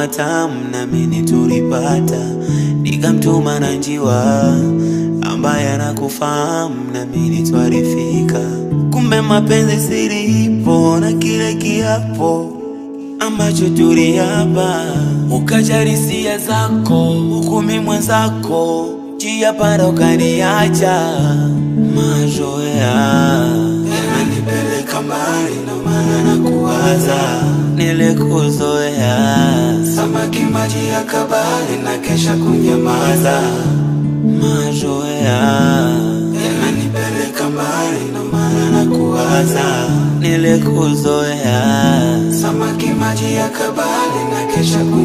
matamu na mimi tulipata, nikamtuma na njiwa ambaye anakufahamu na mimi twarifika. Kumbe mapenzi siri ipo na kile kiapo ambacho tuliapa, ukajarisia zako ukumi mwenzako, njia panda ukaniacha. Mazoea yananipeleka mbali na maana nakuwaza, nilikuzoea samaki maji ya kabali na kesha kunyamaza. Mazoea yananipeleka mbali na maana nakuwaza, nilikuzoea samaki maji ya kabali na kesha kunyamaza.